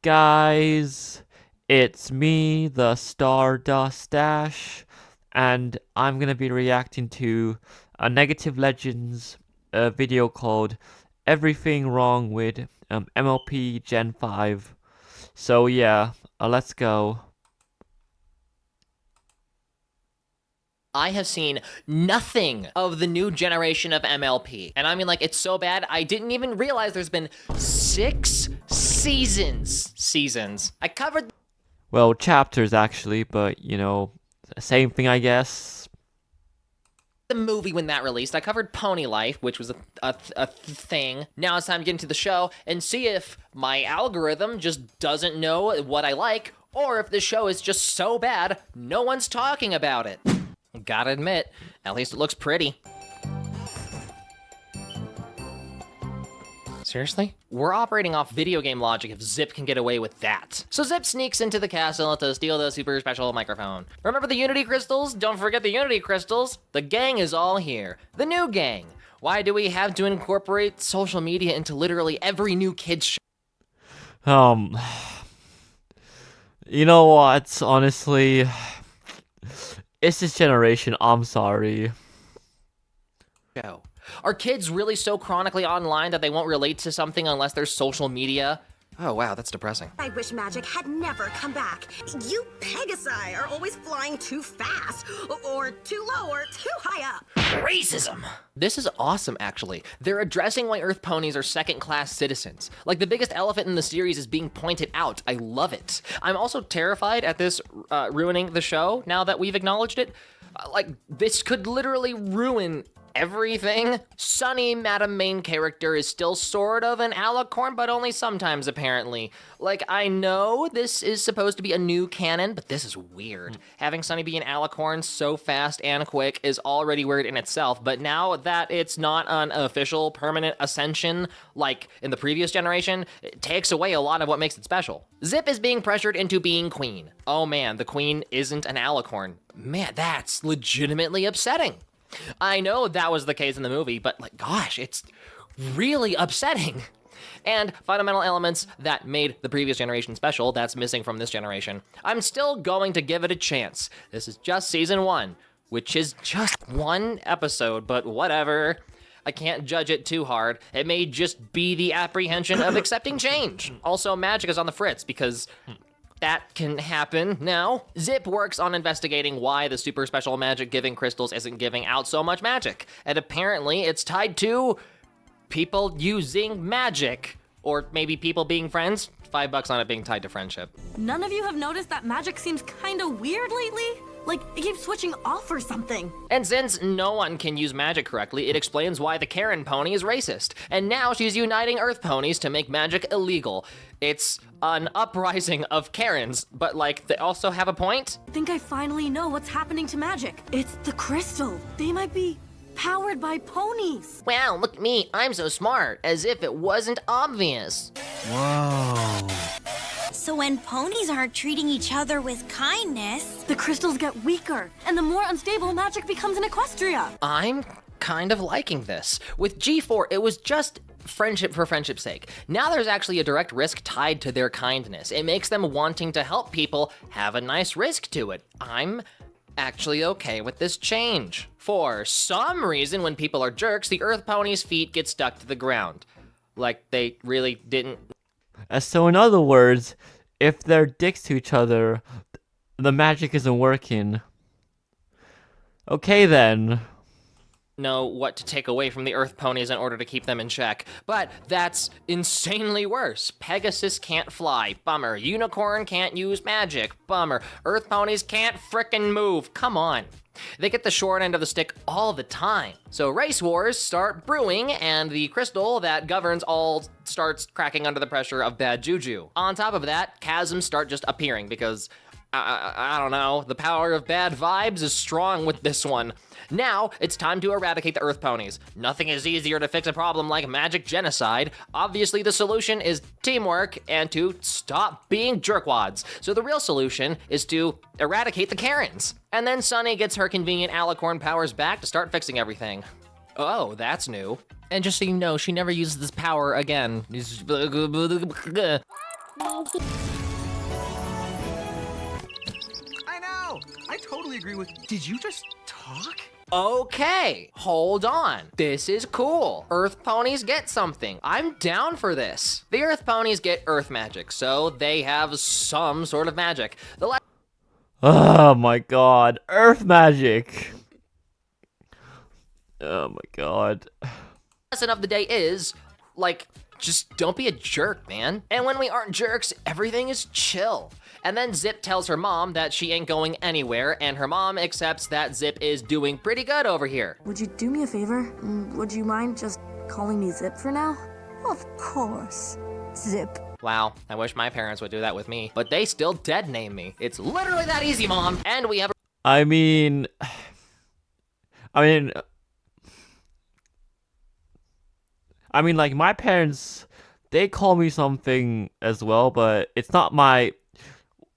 guys? It's me, the Stardust Dash, and I'm gonna be reacting to a Negative Legends video called Everything Wrong with MLP Gen 5. So yeah, let's go. I have seen nothing of the new generation of MLP. And I mean, like, it's so bad, I didn't even realize there's been 6 seasons. I covered Well, chapters actually, but you know, same thing I guess. the movie when that released. I covered Pony Life, which was a thing. Now it's time to get into the show and see if my algorithm just doesn't know what I like, or if the show is just so bad, no one's talking about it. Gotta admit, at least it looks pretty. Seriously? We're operating off video game logic if Zip can get away with that. So Zip sneaks into the castle to steal the super special microphone. Remember the Unity crystals? Don't forget the Unity crystals. The gang is all here. The new gang. Why do we have to incorporate social media into literally every new kid's show? You know what? Honestly, it's this generation. I'm sorry. Are kids really so chronically online that they won't relate to something unless there's social media? Oh wow, that's depressing. I wish magic had never come back. You Pegasi are always flying too fast, or too low, or too high up. Racism! This is awesome, actually. They're addressing why Earth ponies are second-class citizens. Like, the biggest elephant in the series is being pointed out. I love it. I'm also terrified at this ruining the show, now that we've acknowledged it. Like, this could literally ruin everything. Sunny, Madam Main character, is still sort of an alicorn, but only sometimes, apparently. Like, I know this is supposed to be a new canon, but this is weird. Having Sunny be an alicorn so fast and quick is already weird in itself, but now that it's not an official permanent ascension, like in the previous generation, it takes away a lot of what makes it special. Zip is being pressured into being queen. Oh man, the queen isn't an alicorn. Man, that's legitimately upsetting. I know that was the case in the movie, but like, gosh, it's really upsetting. And fundamental elements that made the previous generation special, that's missing from this generation. I'm still going to give it a chance. This is just season 1, which is just 1 episode, but whatever. I can't judge it too hard. It may just be the apprehension of accepting change. Also, magic is on the fritz because that can happen now. Zip works on investigating why the super special magic giving crystals isn't giving out so much magic. And apparently it's tied to people using magic. Or maybe people being friends. $5 on it being tied to friendship. None of you have noticed that magic seems kinda weird lately? Like, it keeps switching off or something. And since no one can use magic correctly, it explains why the Karen pony is racist. And now she's uniting Earth ponies to make magic illegal. It's an uprising of Karens, but like, they also have a point? I think I finally know what's happening to magic. It's the crystal. They might be powered by ponies. Wow, look at me, I'm so smart, as if it wasn't obvious. Whoa. So when ponies aren't treating each other with kindness, The crystals get weaker, and the more unstable magic becomes in Equestria. I'm kind of liking this. With G4, it was just friendship for friendship's sake. Now there's actually a direct risk tied to their kindness. It makes them wanting to help people have a nice risk to it. I'm actually okay with this change. For some reason, when people are jerks, the Earth ponies' feet get stuck to the ground. Like they really didn't. So in other words, if they're dicks to each other, the magic isn't working. Okay then. Know what to take away from the Earth ponies in order to keep them in check. But that's insanely worse. Pegasus can't fly. Bummer. Unicorn can't use magic. Bummer. Earth ponies can't frickin' move. Come on. They get the short end of the stick all the time. So race wars start brewing, and the crystal that governs all starts cracking under the pressure of bad juju. On top of that, chasms start just appearing because I don't know, the power of bad vibes is strong with this one. Now, it's time to eradicate the Earth ponies. Nothing is easier to fix a problem like magic genocide. Obviously, the solution is teamwork and to stop being jerkwads. So the real solution is to eradicate the Karens. And then Sunny gets her convenient alicorn powers back to start fixing everything. Oh, that's new. And just so you know, she never uses this power again. I know! I totally agree with. Did you just talk? Okay, hold on. This is cool. Earth ponies get something. I'm down for this. The Earth ponies get Earth magic, so they have some sort of magic. The Oh my god. Earth magic. Oh my god. lesson of the day is, like, just don't be a jerk, man. And when we aren't jerks, everything is chill. And then Zip tells her mom that she ain't going anywhere, and her mom accepts that Zip is doing pretty good over here. Would you do me a favor? Would you mind just calling me Zip for now? Of course, Zip. Wow, I wish my parents would do that with me, but they still dead name me. It's literally that easy, Mom. And we have I mean, like my parents, they call me something as well, but it's not my,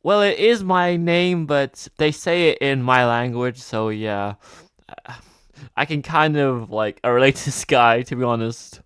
well, it is my name, but they say it in my language, so yeah. I can kind of, like, relate to this guy, to be honest.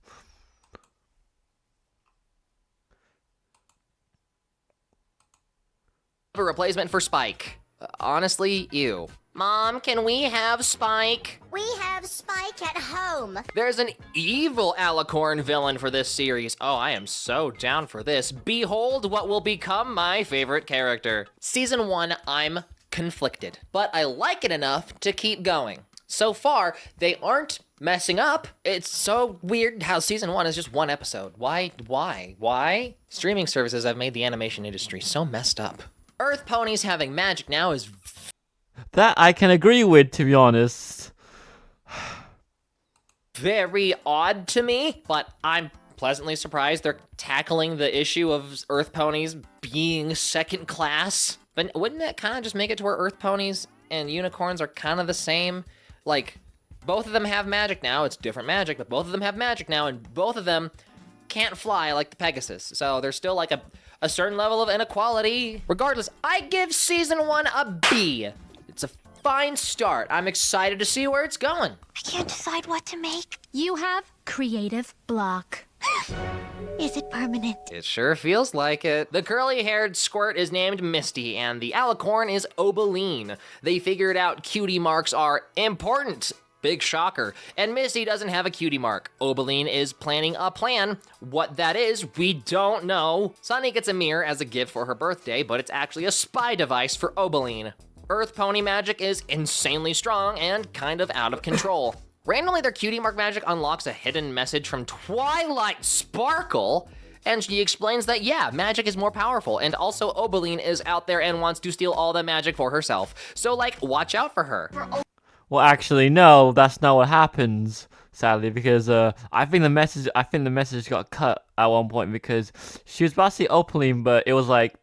a replacement for Spike. Honestly, ew. Mom, can we have Spike? We have Spike at home. There's an evil Alicorn villain for this series. Oh, I am so down for this. Behold what will become my favorite character. Season 1, I'm conflicted, but I like it enough to keep going. So far, they aren't messing up. It's so weird how season 1 is just one episode. Why? Streaming services have made the animation industry so messed up. Earth ponies having magic now is That I can agree with, to be honest. very odd to me, but I'm pleasantly surprised they're tackling the issue of Earth ponies being second class. But wouldn't that kind of just make it to where Earth ponies and unicorns are kind of the same? Like, both of them have magic now. It's different magic, but both of them have magic now, and both of them can't fly like the Pegasus. So there's still like a certain level of inequality. Regardless, I give season 1 a B. It's a fine start. I'm excited to see where it's going. I can't decide what to make. You have creative block. Is it permanent? It sure feels like it. The curly-haired squirt is named Misty, and the alicorn is Obeline. They figured out cutie marks are important. Big shocker. And Misty doesn't have a cutie mark. Obeline is planning a plan. What that is, we don't know. Sunny gets a mirror as a gift for her birthday, but it's actually a spy device for Obeline. Earth pony magic is insanely strong and kind of out of control. Randomly, their cutie mark magic unlocks a hidden message from Twilight Sparkle, and she explains that, yeah, magic is more powerful, and also Obeline is out there and wants to steal all the magic for herself. So, like, watch out for her. Well, actually, no, that's not what happens, sadly, because I think the message got cut at one point because she was about to say Opaline, but it was like,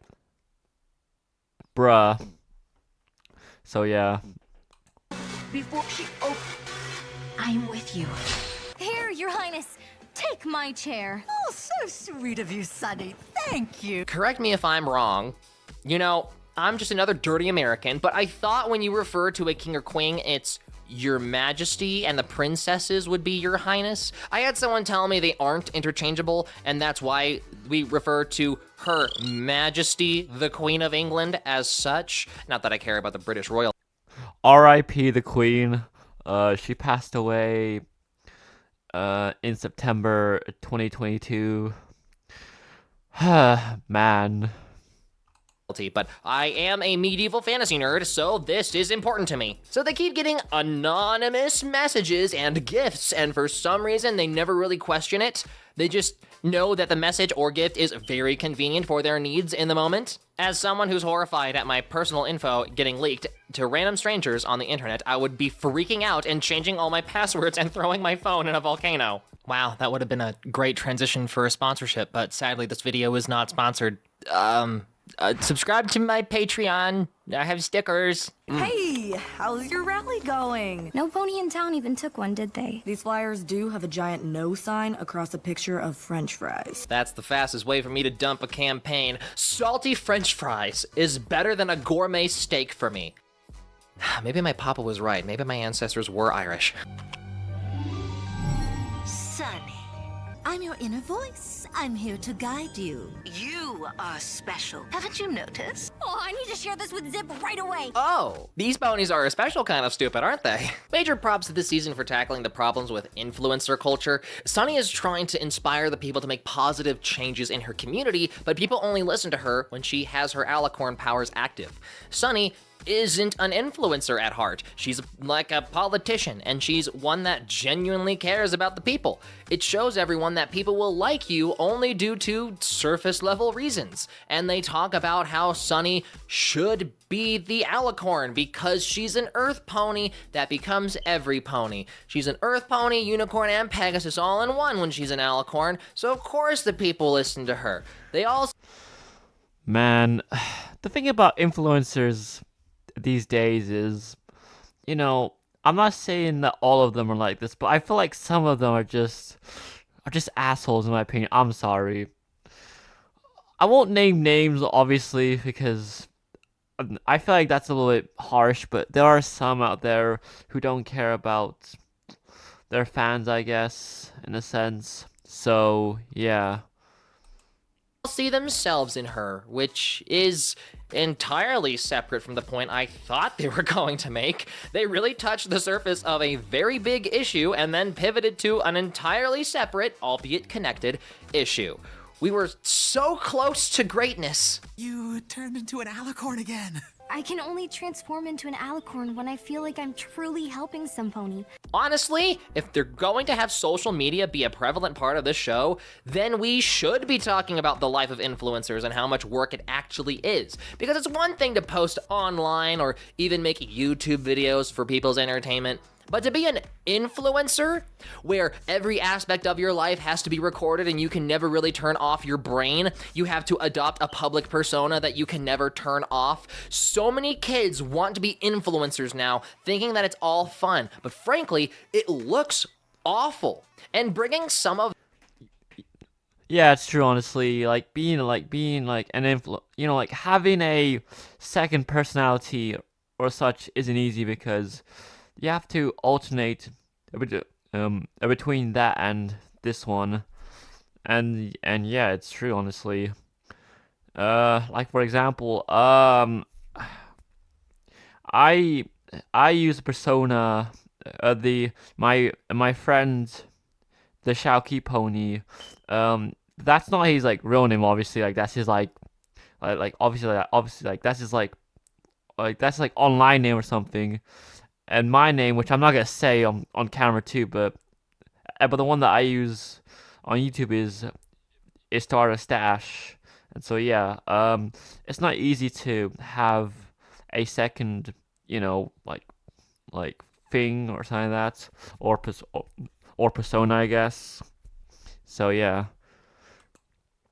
bruh. So yeah. Before she I'm with you. Here, Your Highness. Take my chair. Oh, so sweet of you, Sunny. Thank you. Correct me if I'm wrong. You know, I'm just another dirty American, but I thought when you refer to a king or queen, it's Your Majesty, and the princesses would be Your Highness. I had someone tell me they aren't interchangeable, and that's why we refer to Her Majesty, the Queen of England, as such. Not that I care about the British royal. R.I.P. the Queen. She passed away in September 2022. Man. But I am a medieval fantasy nerd, so this is important to me. So they keep getting anonymous messages and gifts, and for some reason they never really question it. They just know that the message or gift is very convenient for their needs in the moment. As someone who's horrified at my personal info getting leaked to random strangers on the internet, I would be freaking out and changing all my passwords and throwing my phone in a volcano. Wow, that would have been a great transition for a sponsorship, but sadly this video is not sponsored. Subscribe to my Patreon. I have stickers. Hey, how's your rally going? No pony in town even took one, did they? These flyers do have a giant no sign across a picture of French fries. That's the fastest way for me to dump a campaign. Salty French fries is better than a gourmet steak for me. Maybe my papa was right. Maybe my ancestors were Irish. Sunny, I'm your inner voice. I'm here to guide you. You are special. Haven't you noticed? Oh, I need to share this with Zip right away. Oh, these ponies are a special kind of stupid, aren't they? Major props to this season for tackling the problems with influencer culture. Sunny is trying to inspire the people to make positive changes in her community, but people only listen to her when she has her alicorn powers active. Sunny isn't an influencer at heart. She's like a politician, and she's one that genuinely cares about the people. It shows everyone that people will like you only due to surface level reasons. And they talk about how Sunny should be the alicorn because she's an earth pony that becomes every pony. She's an earth pony, unicorn, and Pegasus all in one when she's an alicorn, so of course the people listen to her. They all... Man, the thing about influencers these days is, you know, I'm not saying that all of them are like this, but I feel like some of them are just assholes in my opinion. I'm sorry. I won't name names obviously because I feel like that's a little bit harsh, but there are some out there who don't care about their fans, I guess, in a sense. So, yeah. see themselves in her, which is entirely separate from the point I thought they were going to make. They really touched the surface of a very big issue and then pivoted to an entirely separate, albeit connected, issue. We were so close to greatness. You turned into an alicorn again. I can only transform into an alicorn when I feel like I'm truly helping some pony. Honestly, if they're going to have social media be a prevalent part of this show, then we should be talking about the life of influencers and how much work it actually is. Because it's one thing to post online or even make YouTube videos for people's entertainment, but to be an influencer, where every aspect of your life has to be recorded and you can never really turn off your brain, you have to adopt a public persona that you can never turn off. So many kids want to be influencers now, thinking that it's all fun, but frankly, it looks awful. And bringing some of... Yeah, it's true, honestly. Being an having a second personality or such isn't easy because you have to alternate between that and this one, and yeah, it's true, honestly. For example, I use a persona, my friend, the Shaoqi pony. That's not his real name, obviously. That's his obviously that's his that's online name or something. And my name, which I'm not gonna say on camera too, but the one that I use on YouTube is Stardust Dash, and so yeah, it's not easy to have a second, thing or something like that, or persona, I guess. So yeah.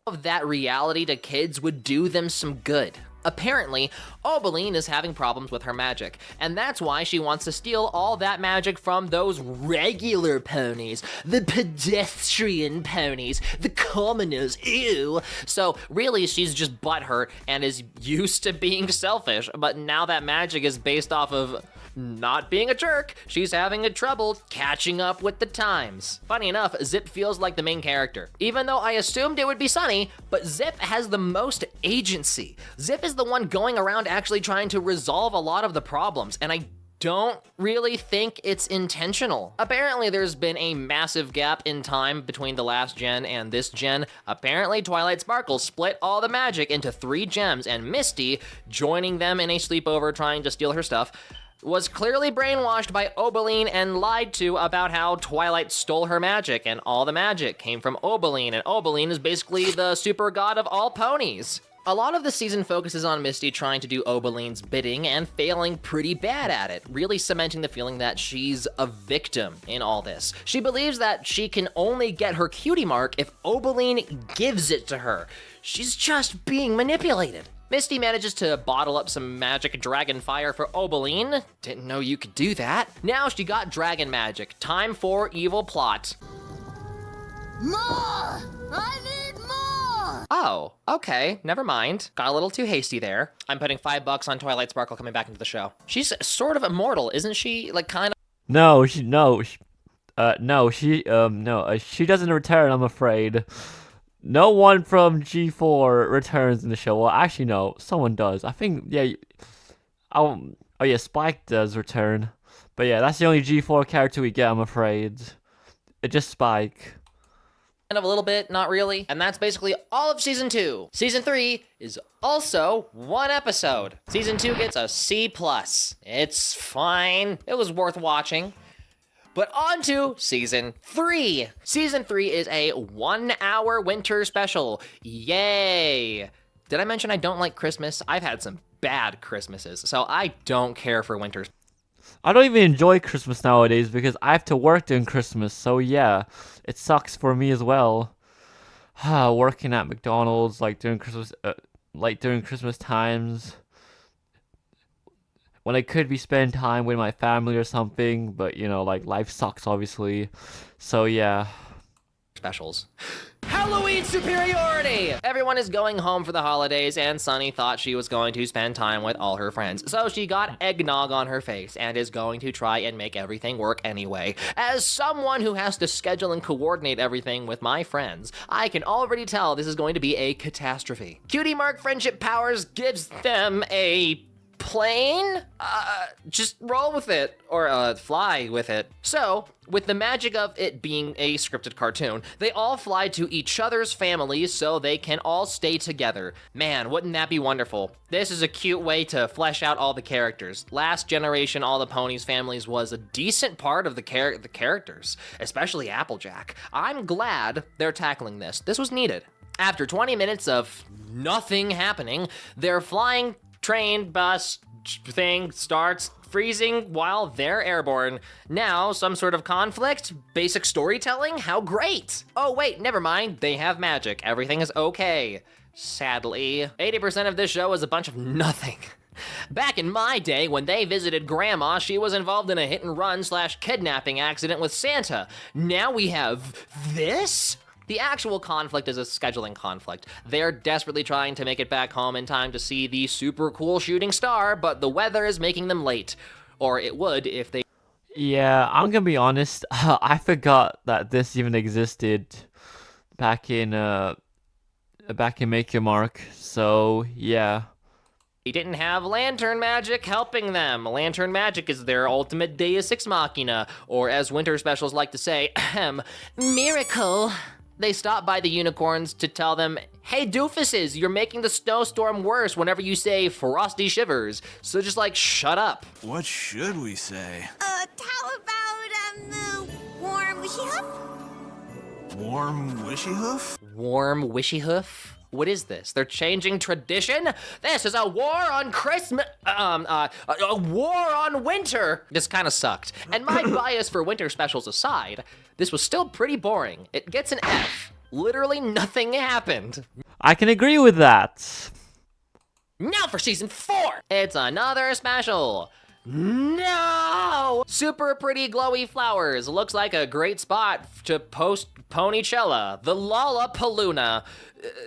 Of that reality to kids would do them some good. Apparently, Obeline is having problems with her magic, and that's why she wants to steal all that magic from those regular ponies, the pedestrian ponies, the commoners, ew. So really, she's just butthurt and is used to being selfish, but now that magic is based off of not being a jerk, she's having a trouble catching up with the times. Funny enough, Zip feels like the main character. Even though I assumed it would be Sunny, but Zip has the most agency. Zip is the one going around actually trying to resolve a lot of the problems, and I don't really think it's intentional. Apparently there's been a massive gap in time between the last gen and this gen. Apparently Twilight Sparkle split all the magic into 3 gems, and Misty, joining them in a sleepover trying to steal her stuff, was clearly brainwashed by Obeline and lied to about how Twilight stole her magic, and all the magic came from Obeline, and Obeline is basically the super god of all ponies. A lot of the season focuses on Misty trying to do Obeline's bidding and failing pretty bad at it, really cementing the feeling that she's a victim in all this. She believes that she can only get her cutie mark if Obeline gives it to her. She's just being manipulated. Misty manages to bottle up some magic dragon fire for Obeline. Didn't know you could do that. Now she got dragon magic. Time for evil plot. More! I need more! Oh, okay, never mind. Got a little too hasty there. I'm putting $5 on Twilight Sparkle coming back into the show. She's sort of immortal, isn't she? No, she doesn't return, I'm afraid. No one from G4 returns in the show. Well, actually, no, someone does. I think, yeah. Oh yeah, Spike does return. But yeah, that's the only G4 character we get, I'm afraid. It's just Spike. Kind of a little bit, not really. And that's basically all of season 2. Season 3 is also 1 episode. Season 2 gets a C+. It's fine. It was worth watching. But on to season 3. Season 3 is a 1-hour winter special. Yay! Did I mention I don't like Christmas? I've had some bad Christmases, so I don't care for winter. I don't even enjoy Christmas nowadays because I have to work during Christmas, so yeah, it sucks for me as well. Working at McDonald's like during Christmas times, when I could be spending time with my family or something, but you know, like life sucks obviously. So yeah. Specials. Halloween superiority! Everyone is going home for the holidays, and Sunny thought she was going to spend time with all her friends. So she got eggnog on her face and is going to try and make everything work anyway. As someone who has to schedule and coordinate everything with my friends, I can already tell this is going to be a catastrophe. Cutie Mark Friendship Powers gives them a plane? Just roll with it, or fly with it. So, with the magic of it being a scripted cartoon, they all fly to each other's families so they can all stay together. Man, wouldn't that be wonderful? This is a cute way to flesh out all the characters. Last generation, all the ponies' families was a decent part of the characters, especially Applejack. I'm glad they're tackling this. This was needed. After 20 minutes of nothing happening, their flying train bus thing starts freezing while they're airborne. Now, some sort of conflict? Basic storytelling? How great! Oh wait, never mind, they have magic. Everything is okay. Sadly, 80% of this show is a bunch of nothing. Back in my day, when they visited Grandma, she was involved in a hit-and-run/kidnapping accident with Santa. Now we have this? The actual conflict is a scheduling conflict. They're desperately trying to make it back home in time to see the super cool shooting star, but the weather is making them late. Or it would if they... Yeah, I'm gonna be honest, I forgot that this even existed back in Make Your Mark, so yeah. They didn't have lantern magic helping them. Lantern magic is their ultimate deus ex machina, or as winter specials like to say, miracle. They stop by the unicorns to tell them, hey doofuses, you're making the snowstorm worse whenever you say frosty shivers. So just like, shut up. What should we say? How about, warm wishy hoof? Warm wishy hoof? Warm wishy hoof? What is this? They're changing tradition? This is a war on Christmas, a war on winter. This kind of sucked. And my bias for winter specials aside, this was still pretty boring. It gets an F. Literally nothing happened. I can agree with that. Now for season 4. It's another special. No! Super pretty glowy flowers. Looks like a great spot to post Ponychella, the Lollapalooza.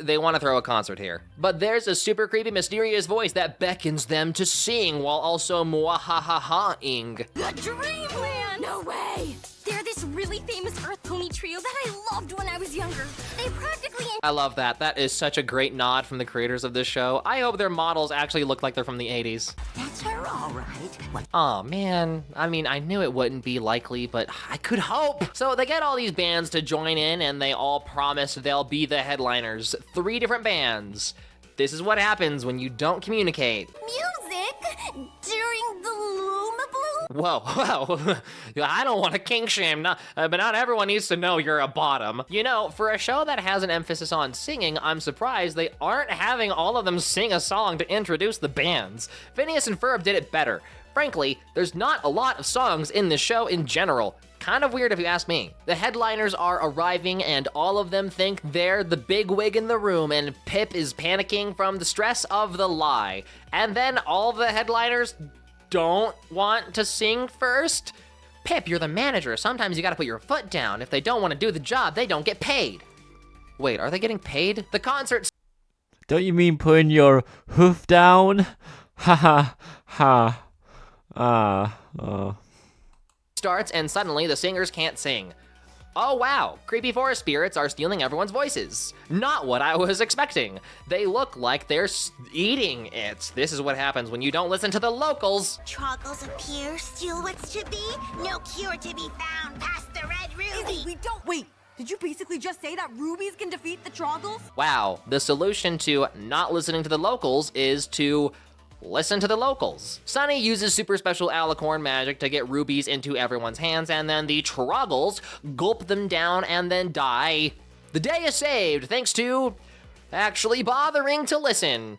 They want to throw a concert here. But there's a super creepy, mysterious voice that beckons them to sing while also mwahaha-ing. The Dreamland! No way! They're this really famous Earth Pony trio that I loved when I was younger. They practically... I love that. That is such a great nod from the creators of this show. I hope their models actually look like they're from the 80s. That's her, all right. Aw, man. I mean, I knew it wouldn't be likely, but I could hope. So they get all these bands to join in, and they all promise they'll be the headliners. 3 different bands. This is what happens when you don't communicate. Music during the Luma Blue? Whoa. I don't want to kink shame, but not everyone needs to know you're a bottom. You know, for a show that has an emphasis on singing, I'm surprised they aren't having all of them sing a song to introduce the bands. Phineas and Ferb did it better. Frankly, there's not a lot of songs in this show in general. Kind of weird if you ask me. The headliners are arriving and all of them think they're the big wig in the room, and Pip is panicking from the stress of the lie. And then all the headliners don't want to sing first? Pip, you're the manager. Sometimes you gotta put your foot down. If they don't want to do the job, they don't get paid. Wait, are they getting paid? The concert... Don't you mean putting your hoof down? Ha ha ha. starts and suddenly the singers can't sing. Oh wow, creepy forest spirits are stealing everyone's voices. Not what I was expecting. They look like they're eating it. This is what happens when you don't listen to the locals. Troggles appear, steal what's to be. No cure to be found past the red ruby. Izzy, we don't. Wait, did you basically just say that rubies can defeat the Troggles? Wow, the solution to not listening to the locals is to listen to the locals. Sunny uses super special alicorn magic to get rubies into everyone's hands, and then the Troggles gulp them down and then die. The day is saved thanks to actually bothering to listen.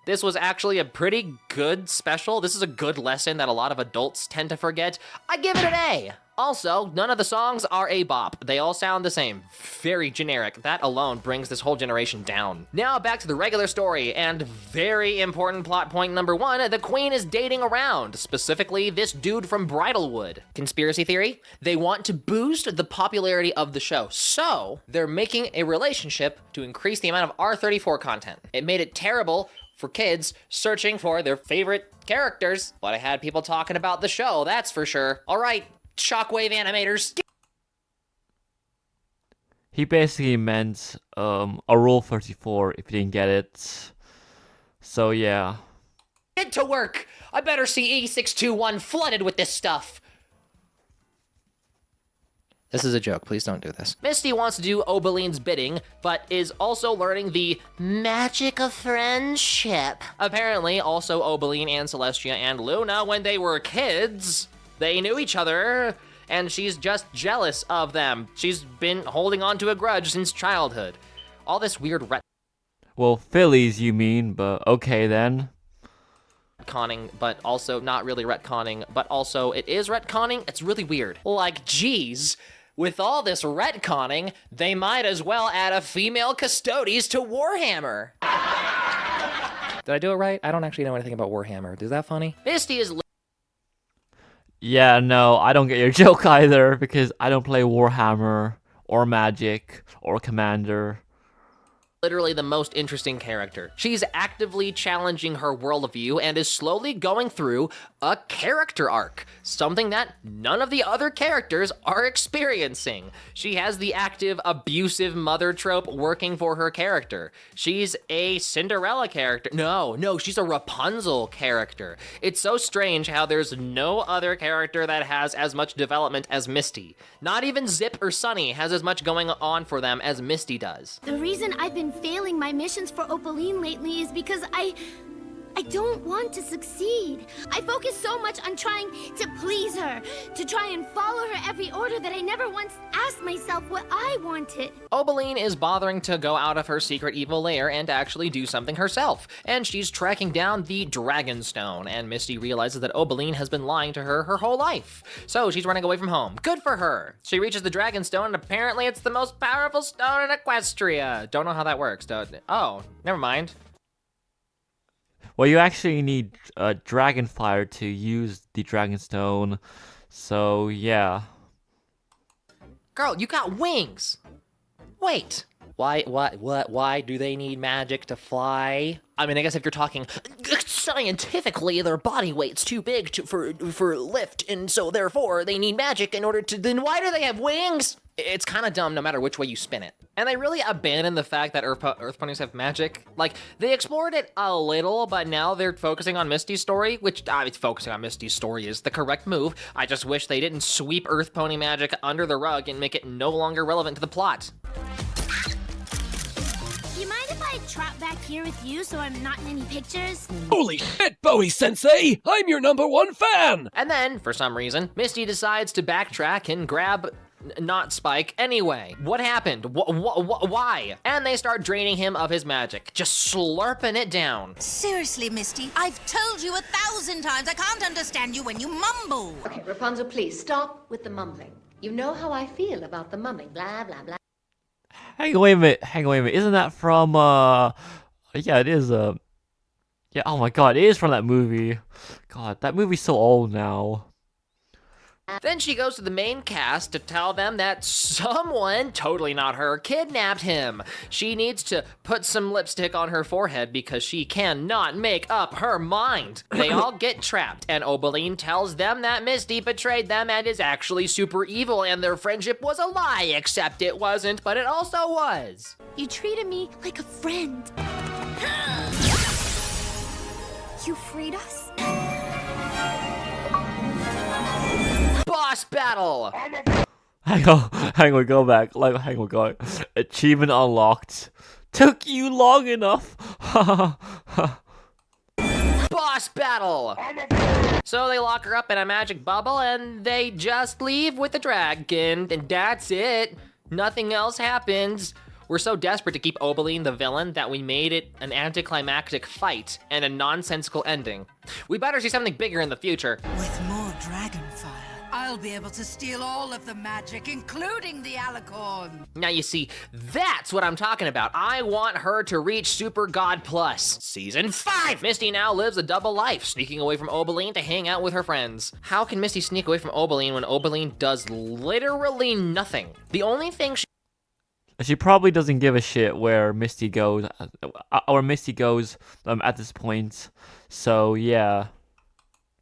This was actually a pretty good special. This is a good lesson that a lot of adults tend to forget. I give it an A. Also, none of the songs are a bop. They all sound the same. Very generic. That alone brings this whole generation down. Now back to the regular story, and very important plot point number 1, the queen is dating around, specifically this dude from Bridalwood. Conspiracy theory? They want to boost the popularity of the show, so they're making a relationship to increase the amount of R34 content. It made it terrible for kids searching for their favorite characters, but I had people talking about the show, that's for sure. All right, Shockwave animators. He basically meant a Rule 34 if you didn't get it. So yeah. Get to work! I better see E621 flooded with this stuff. This is a joke, please don't do this. Misty wants to do Obeline's bidding, but is also learning the magic of friendship. Apparently, also Obeline and Celestia and Luna, when they were kids, they knew each other, and she's just jealous of them. She's been holding on to a grudge since childhood. All this weird Well, Phillies you mean, but okay then. retconning, but also not really retconning, but also it is retconning. It's really weird. Like, geez, with all this retconning, they might as well add a female Custodes to Warhammer. Did I do it right? I don't actually know anything about Warhammer. Is that funny? Misty is Yeah, no, I don't get your joke either, because I don't play Warhammer, or Magic, or Commander. literally the most interesting character. She's actively challenging her worldview and is slowly going through a character arc, something that none of the other characters are experiencing. She has the active abusive mother trope working for her character. She's a Cinderella character. No, she's a Rapunzel character. It's so strange how there's no other character that has as much development as Misty. Not even Zip or Sunny has as much going on for them as Misty does. The reason I've been failing my missions for Opaline lately is because I don't want to succeed. I focus so much on trying to please her, to try and follow her every order that I never once asked myself what I wanted. Opaline is bothering to go out of her secret evil lair and actually do something herself, and she's tracking down the Dragonstone, and Misty realizes that Opaline has been lying to her whole life. So she's running away from home. Good for her. She reaches the Dragonstone, and apparently it's the most powerful stone in Equestria. Don't know how that works. Oh, never mind. Well, you actually need Dragonfire to use the Dragonstone, so yeah. Girl, you got wings! Wait. Why do they need magic to fly? I mean, I guess if you're talking scientifically, their body weight's too big for lift, and so therefore they need magic in order to, then why do they have wings? It's kind of dumb no matter which way you spin it. And they really abandoned the fact that Earth ponies have magic. Like, they explored it a little, but now they're focusing on Misty's story, which, focusing on Misty's story is the correct move. I just wish they didn't sweep Earth pony magic under the rug and make it no longer relevant to the plot. You mind if I trot back here with you so I'm not in any pictures? Holy shit, Bowie-sensei! I'm your #1 fan! And then, for some reason, Misty decides to backtrack and grab not Spike anyway. What happened? Why? And they start draining him of his magic, just slurping it down. Seriously, Misty, I've told you 1,000 times I can't understand you when you mumble. Okay, Rapunzel, please stop with the mumbling. You know how I feel about the mumbling, blah, blah, blah. Hang on, wait a minute. Isn't that from, yeah, it is, yeah, oh my god, it is from that movie. God, that movie's so old now. Then she goes to the main cast to tell them that someone, totally not her, kidnapped him. She needs to put some lipstick on her forehead because she cannot make up her mind. They all get trapped, and Obeline tells them that Misty betrayed them and is actually super evil, and their friendship was a lie, except it wasn't, but it also was. You treated me like a friend. You freed us? Boss battle! Hang on, go back. Hang on, go. Achievement unlocked. Took you long enough. Boss battle! So they lock her up in a magic bubble and they just leave with the dragon, and that's it. Nothing else happens. We're so desperate to keep Obeline the villain that we made it an anticlimactic fight and a nonsensical ending. We better see something bigger in the future. With more dragon fire, I'll be able to steal all of the magic, including the alicorn. Now you see, that's what I'm talking about. I want her to reach Super God Plus. Season 5! Misty now lives a double life, sneaking away from Obeline to hang out with her friends. How can Misty sneak away from Obeline when Obeline does literally nothing? The only thing She probably doesn't give a shit where Misty goes, at this point. So yeah.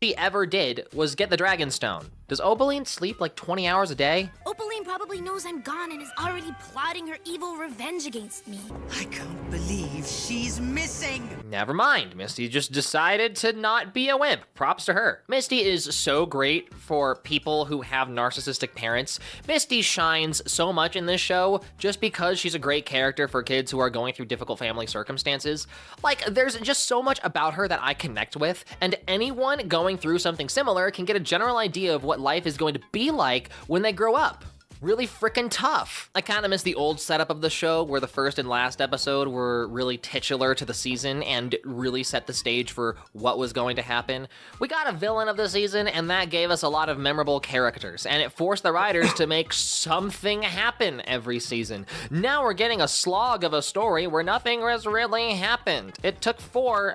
she ever did was get the Dragonstone. Does Obeline sleep like 20 hours a day? Opaline probably knows I'm gone and is already plotting her evil revenge against me. I can't believe she's missing. Never mind, Misty just decided to not be a wimp. Props to her. Misty is so great for people who have narcissistic parents. Misty shines so much in this show just because she's a great character for kids who are going through difficult family circumstances. Like, there's just so much about her that I connect with, and anyone going through something similar can get a general idea of what life is going to be like when they grow up. Really frickin' tough. I kind of miss the old setup of the show where the first and last episode were really titular to the season and really set the stage for what was going to happen. We got a villain of the season and that gave us a lot of memorable characters, and it forced the writers to make something happen every season. Now we're getting a slog of a story where nothing has really happened. It took four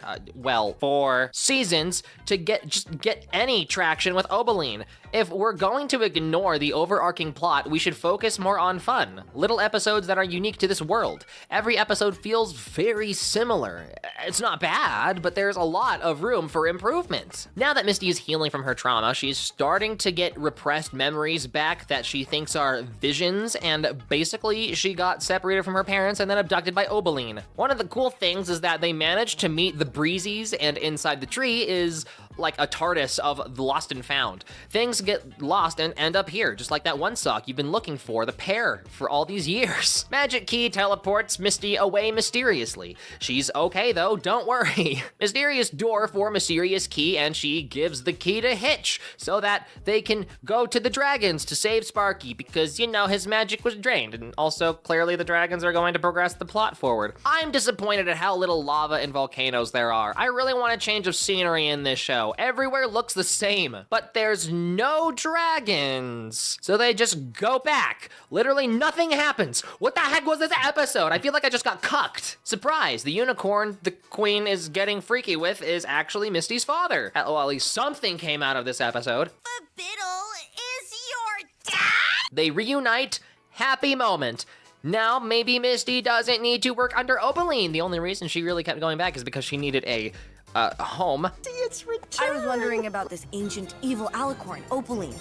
seasons to get any traction with Obeline. If we're going to ignore the overarching plot, we should focus more on fun. Little episodes that are unique to this world. Every episode feels very similar. It's not bad, but there's a lot of room for improvement. Now that Misty is healing from her trauma, she's starting to get repressed memories back that she thinks are visions, and basically she got separated from her parents and then abducted by Obeline. One of the cool things is that they managed to meet the Breezies, and inside the tree is like a TARDIS of the Lost and Found. Things get lost and end up here, just like that one sock you've been looking for, the pair, for all these years. Magic Key teleports Misty away mysteriously. She's okay though, don't worry. Mysterious door for Mysterious Key, and she gives the key to Hitch so that they can go to the dragons to save Sparky because, you know, his magic was drained, and also clearly the dragons are going to progress the plot forward. I'm disappointed at how little lava and volcanoes there are. I really want a change of scenery in this show. Everywhere looks the same, but there's no dragons. So they just go back. Literally nothing happens. What the heck was this episode? I feel like I just got cucked. Surprise, the unicorn the queen is getting freaky with is actually Misty's father. Well, at least something came out of this episode. The Biddle is your dad? They reunite, happy moment. Now, maybe Misty doesn't need to work under Obeline. The only reason she really kept going back is because she needed a home. It's returned. I was wondering about this ancient evil alicorn, Opaline.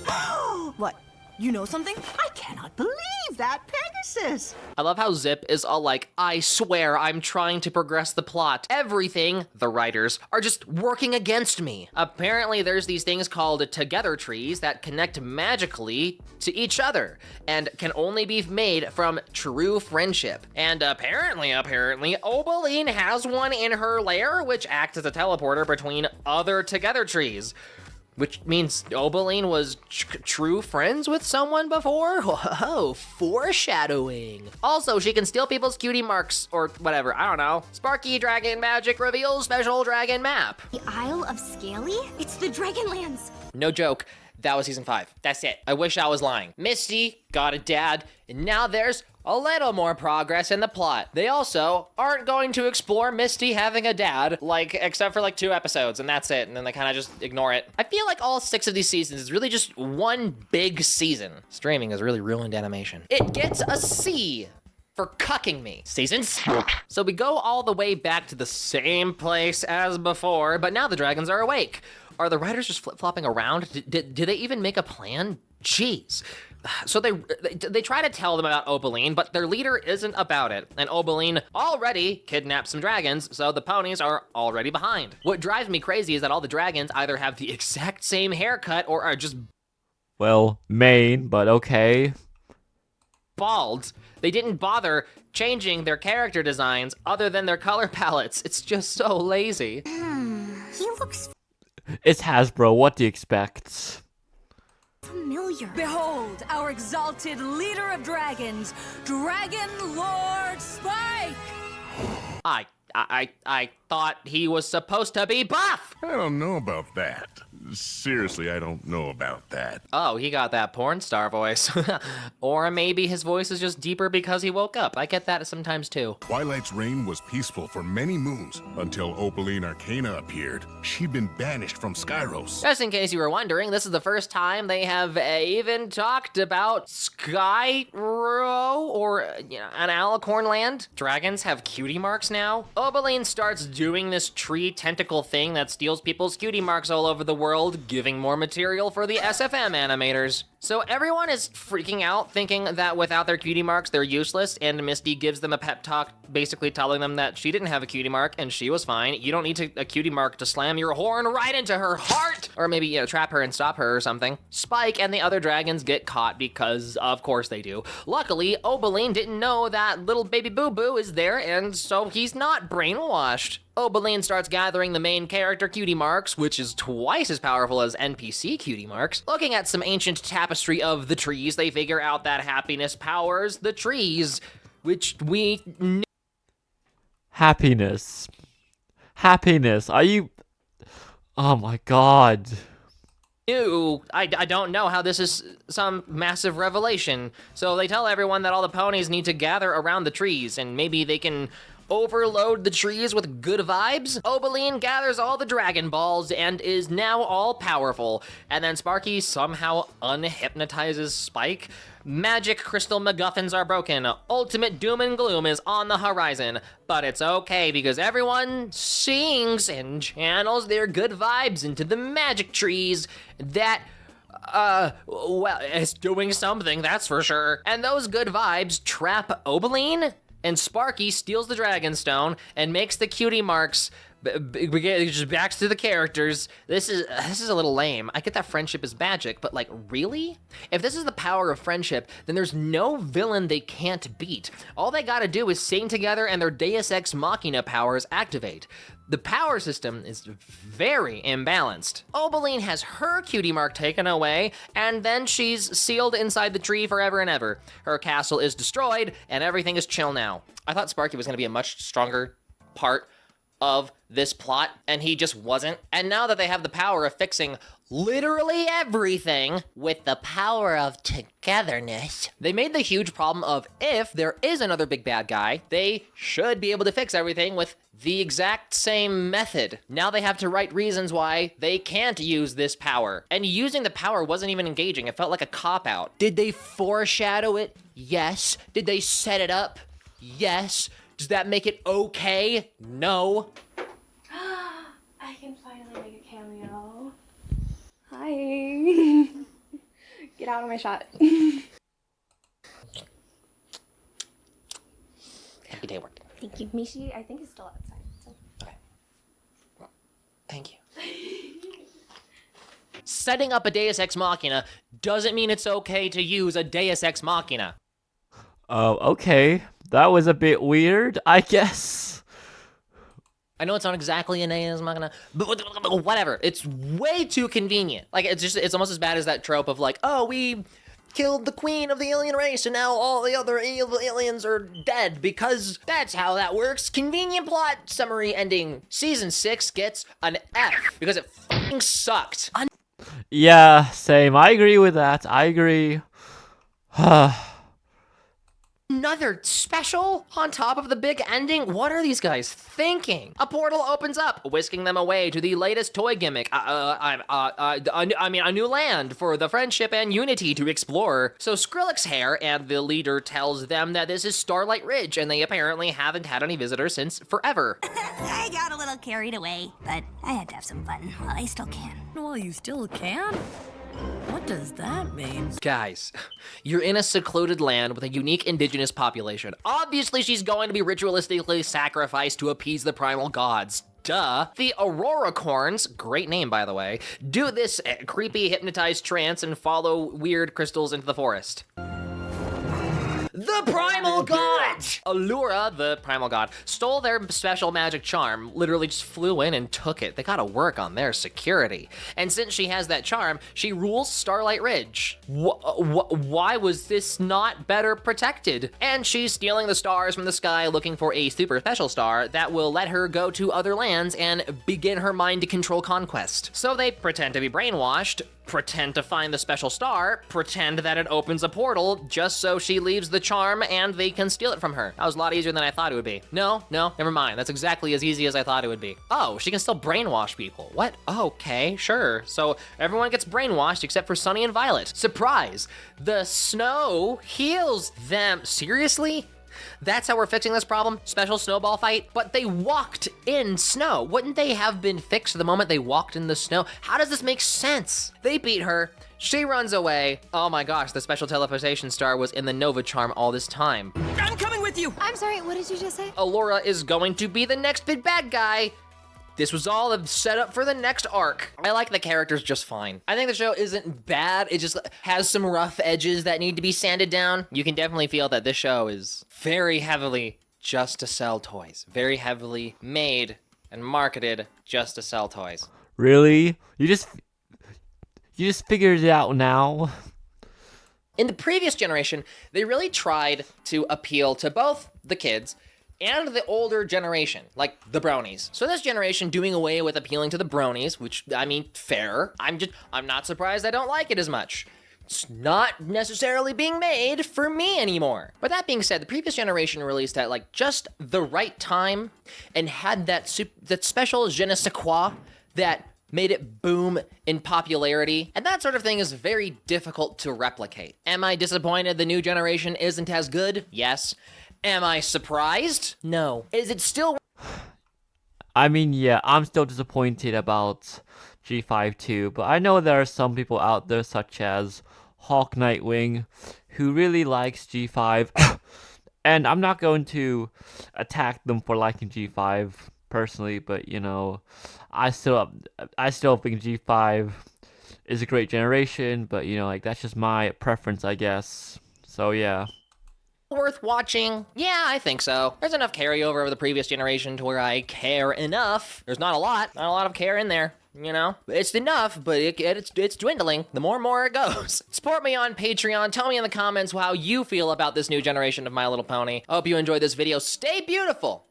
What? You know something? I cannot believe that, Pegasus. I love how Zip is all like, I swear I'm trying to progress the plot. Everything, the writers, are just working against me. Apparently there's these things called together trees that connect magically to each other and can only be made from true friendship. And apparently, Obeline has one in her lair, which acts as a teleporter between other together trees. Which means Obeline was true friends with someone before? Whoa, foreshadowing. Also, she can steal people's cutie marks or whatever, I don't know. Sparky Dragon Magic reveals special dragon map. The Isle of Scaly? It's the Dragonlands. No joke. That was season 5. That's it. I wish I was lying. Misty got a dad, and now there's a little more progress in the plot. They also aren't going to explore Misty having a dad, like, except for like 2 episodes, and that's it, and then they kind of just ignore it. I feel like all 6 of these seasons is really just one big season. Streaming has really ruined animation. It gets a C for cucking me. Seasons. So we go all the way back to the same place as before, but now the dragons are awake. Are the writers just flip-flopping around? Did they even make a plan? Jeez. So they try to tell them about Opaline, but their leader isn't about it. And Opaline already kidnapped some dragons, so the ponies are already behind. What drives me crazy is that all the dragons either have the exact same haircut or are just... Well, Maine, but okay. bald. They didn't bother changing their character designs other than their color palettes. It's just so lazy. He looks It's Hasbro, what do you expect? familiar. Behold, our exalted leader of dragons, Dragon Lord Spike! I thought he was supposed to be buff! I don't know about that. Seriously, I don't know about that. Oh, he got that porn star voice. Or maybe his voice is just deeper because he woke up. I get that sometimes too. Twilight's reign was peaceful for many moons until Opaline Arcana appeared. She'd been banished from Skyros. Just in case you were wondering, this is the first time they have even talked about Skyro or an Alicorn land. Dragons have cutie marks now. Opaline starts doing this tree tentacle thing that steals people's cutie marks all over the world, giving more material for the SFM animators. So everyone is freaking out, thinking that without their cutie marks, they're useless, and Misty gives them a pep talk, basically telling them that she didn't have a cutie mark and she was fine. You don't need a cutie mark to slam your horn right into her heart! Or maybe, trap her and stop her or something. Spike and the other dragons get caught because, of course they do. Luckily, Opaline didn't know that little baby boo-boo is there, and so he's not brainwashed. Opaline starts gathering the main character cutie marks, which is twice as powerful as NPC cutie marks. Looking at some ancient tapestry of the trees, they figure out that happiness powers the trees, which we knew. Happiness. Happiness. Are you... Oh my god. I don't know how this is some massive revelation. So they tell everyone that all the ponies need to gather around the trees, and maybe they can overload the trees with good vibes. Opaline gathers all the Dragon Balls and is now all powerful. And then Sparky somehow unhypnotizes Spike. Magic crystal MacGuffins are broken. Ultimate doom and gloom is on the horizon. But it's okay because everyone sings and channels their good vibes into the magic trees that well, it's doing something, that's for sure. And those good vibes trap Opaline, and Sparky steals the Dragonstone and makes the cutie marks. Just backs to the characters. This is a little lame. I get that friendship is magic, but like, really? If this is the power of friendship, then there's no villain they can't beat. All they gotta do is sing together and their Deus Ex Machina powers activate. The power system is very imbalanced. Opaline has her cutie mark taken away, and then she's sealed inside the tree forever and ever. Her castle is destroyed, and everything is chill now. I thought Sparky was gonna be a much stronger part of this plot, and he just wasn't. And now that they have the power of fixing literally everything with the power of togetherness, they made the huge problem of if there is another big bad guy, they should be able to fix everything with the exact same method. Now they have to write reasons why they can't use this power. And using the power wasn't even engaging. It felt like a cop-out. Did they foreshadow it? Yes. Did they set it up? Yes. Does that make it okay? No. I can finally make a cameo. Hi. Get out of my shot. Happy day work. Thank you. Mishi, I think, is still outside. So. Okay. Thank you. Setting up a Deus Ex Machina doesn't mean it's okay to use a Deus Ex Machina. Okay. That was a bit weird, I guess. I know it's not exactly a Deus Machina, but whatever. It's way too convenient. Like, it's almost as bad as that trope of like, oh, we killed the queen of the alien race and now all the other aliens are dead, because that's how that works. Convenient plot summary ending. Season 6 gets an F because it fucking sucked. Yeah, same. I agree with that. I agree. Another special on top of the big ending? What are these guys thinking? A portal opens up, whisking them away to the latest toy gimmick. A new land for the friendship and unity to explore. So Skrillex's hair and the leader tells them that this is Starlight Ridge, and they apparently haven't had any visitors since forever. I got a little carried away, but I had to have some fun while I still can. Well, you still can? What does that mean? Guys, you're in a secluded land with a unique indigenous population. Obviously, she's going to be ritualistically sacrificed to appease the primal gods. Duh. The Aurora Corns, great name by the way, do this creepy hypnotized trance and follow weird crystals into the forest. The Primal Gods! Allura, the Primal God, stole their special magic charm, literally just flew in and took it. They gotta work on their security. And since she has that charm, she rules Starlight Ridge. Why was this not better protected? And she's stealing the stars from the sky looking for a super special star that will let her go to other lands and begin her mind to control conquest. So they pretend to be brainwashed, pretend to find the special star, pretend that it opens a portal just so she leaves the charm and they can steal it from her. That was a lot easier than I thought it would be. No, never mind. That's exactly as easy as I thought it would be. Oh, she can still brainwash people. What? Okay, sure. So everyone gets brainwashed except for Sunny and Violet. Surprise! The snow heals them. Seriously? That's how we're fixing this problem? Special snowball fight? But they walked in snow. Wouldn't they have been fixed the moment they walked in the snow? How does this make sense? They beat her. She runs away. Oh my gosh, the special teleportation star was in the Nova Charm all this time. I'm coming with you! I'm sorry, what did you just say? Allura is going to be the next big bad guy. This was all a setup for the next arc. I like the characters just fine. I think the show isn't bad. It just has some rough edges that need to be sanded down. You can definitely feel that this show is very heavily just to sell toys. Very heavily made and marketed just to sell toys. Really? You just figured it out now? In the previous generation, they really tried to appeal to both the kids and the older generation, like the bronies. So this generation doing away with appealing to the bronies, which, I mean, fair. I'm not surprised I don't like it as much. It's not necessarily being made for me anymore. But that being said, the previous generation released at like just the right time and had that special je ne sais quoi that made it boom in popularity, and that sort of thing is very difficult to replicate. Am I disappointed the new generation isn't as good? Yes. Am I surprised? No. Is it still... I mean, yeah, I'm still disappointed about G5 too, but I know there are some people out there, such as Hawk Nightwing, who really likes G5, and I'm not going to attack them for liking G5 personally, but you know, I still think G5 is a great generation, but you know, like that's just my preference, I guess. So yeah. Worth watching? Yeah, I think so. There's enough carryover of the previous generation to where I care enough. There's not a lot of care in there, you know? It's enough, but it's dwindling the more and more it goes. Support me on Patreon. Tell me in the comments how you feel about this new generation of My Little Pony. I hope you enjoyed this video. Stay beautiful!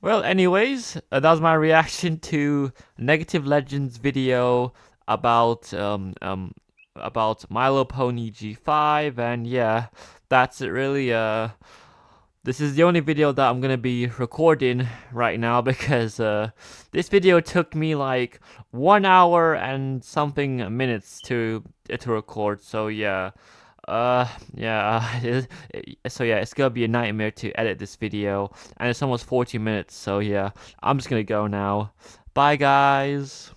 Well, anyways, that was my reaction to Negative Legends video about My Little Pony G5, and yeah, that's it really. This is the only video that I'm gonna be recording right now because this video took me like 1 hour and something minutes to record. So yeah. So yeah, it's gonna be a nightmare to edit this video, and it's almost 40 minutes, so yeah, I'm just gonna go now. Bye, guys.